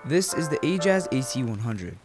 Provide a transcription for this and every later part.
This is the AJAZZ AC100.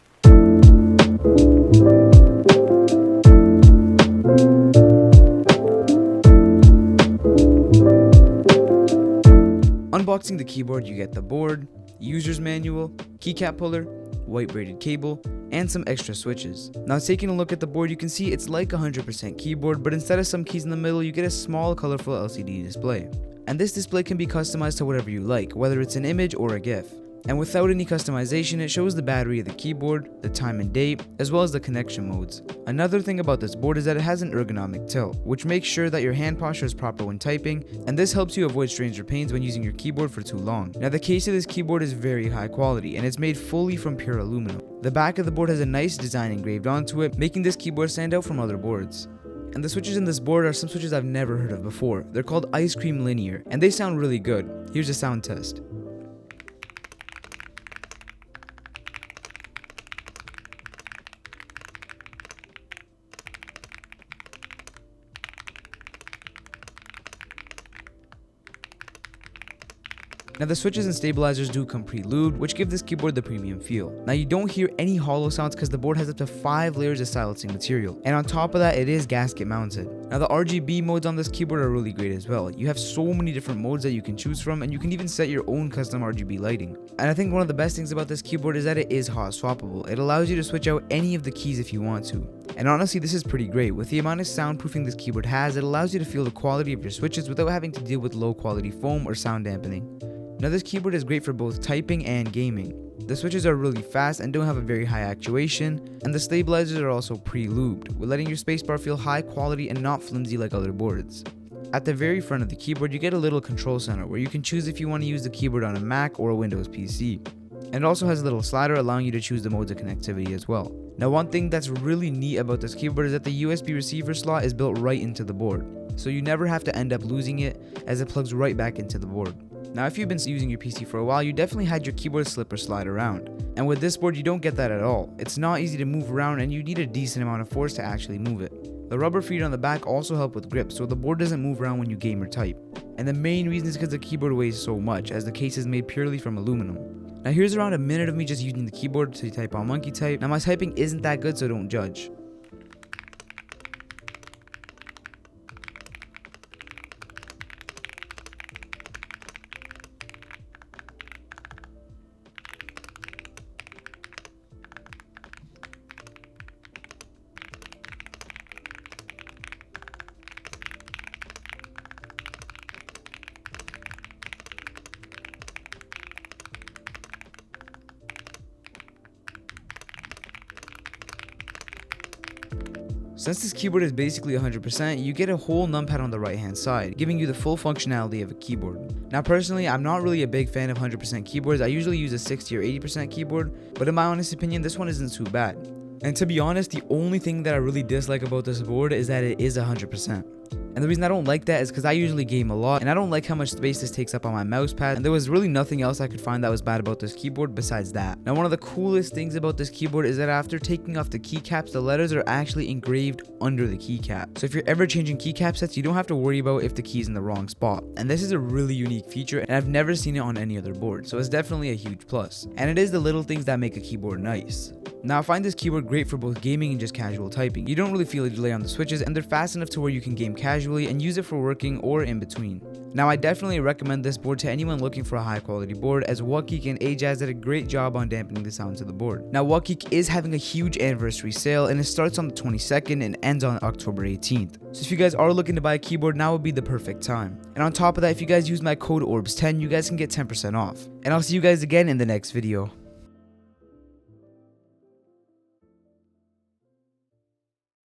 Unboxing the keyboard, you get the board, user's manual, keycap puller, white braided cable, and some extra switches. Now taking a look at the board, you can see it's like 100% keyboard, but instead of some keys in the middle, you get a small colorful LCD display. And this display can be customized to whatever you like, whether it's an image or a GIF. And without any customization, it shows the battery of the keyboard, the time and date, as well as the connection modes. Another thing about this board is that it has an ergonomic tilt, which makes sure that your hand posture is proper when typing, and this helps you avoid strains or pains when using your keyboard for too long. Now the case of this keyboard is very high quality, and it's made fully from pure aluminum. The back of the board has a nice design engraved onto it, making this keyboard stand out from other boards. And the switches in this board are some switches I've never heard of before. They're called Ice Cream Linear, and they sound really good. Here's a sound test. Now the switches and stabilizers do come pre-lubed, which give this keyboard the premium feel. Now you don't hear any hollow sounds because the board has up to 5 layers of silencing material, and on top of that it is gasket mounted. Now the RGB modes on this keyboard are really great as well. You have so many different modes that you can choose from, and you can even set your own custom RGB lighting. And I think one of the best things about this keyboard is that it is hot swappable. It allows you to switch out any of the keys if you want to. And honestly, this is pretty great. With the amount of soundproofing this keyboard has, it allows you to feel the quality of your switches without having to deal with low quality foam or sound dampening. Now this keyboard is great for both typing and gaming. The switches are really fast and don't have a very high actuation, and the stabilizers are also pre-lubed, letting your spacebar feel high quality and not flimsy like other boards. At the very front of the keyboard, you get a little control center where you can choose if you want to use the keyboard on a Mac or a Windows PC. And it also has a little slider allowing you to choose the modes of connectivity as well. Now one thing that's really neat about this keyboard is that the USB receiver slot is built right into the board, so you never have to end up losing it as it plugs right back into the board. Now if you've been using your PC for a while, you definitely had your keyboard slip or slide around. And with this board you don't get that at all. It's not easy to move around and you need a decent amount of force to actually move it. The rubber feet on the back also help with grip, so the board doesn't move around when you game or type. And the main reason is because the keyboard weighs so much, as the case is made purely from aluminum. Now here's around a minute of me just using the keyboard to type on monkey type. Now my typing isn't that good, so don't judge. Since this keyboard is basically 100%, you get a whole numpad on the right hand side, giving you the full functionality of a keyboard. Now personally, I'm not really a big fan of 100% keyboards. I usually use a 60 or 80% keyboard, but in my honest opinion, this one isn't too bad. And to be honest, the only thing that I really dislike about this board is that it is 100%. And the reason I don't like that is because I usually game a lot, and I don't like how much space this takes up on my mouse pad, and there was really nothing else I could find that was bad about this keyboard besides that. Now one of the coolest things about this keyboard is that after taking off the keycaps, the letters are actually engraved under the keycap. So if you're ever changing keycap sets, you don't have to worry about if the key's in the wrong spot. And this is a really unique feature, and I've never seen it on any other board, so it's definitely a huge plus. And it is the little things that make a keyboard nice. Now I find this keyboard great for both gaming and just casual typing. You don't really feel a delay on the switches, and they're fast enough to where you can game casually and use it for working or in between. Now I definitely recommend this board to anyone looking for a high quality board, as WhatGeek and AJAZZ did a great job on dampening the sounds of the board. Now WhatGeek is having a huge anniversary sale, and it starts on the 22nd and ends on October 18th. So if you guys are looking to buy a keyboard, now would be the perfect time. And on top of that, if you guys use my code Orbxz10, you guys can get 10% off. And I'll see you guys again in the next video.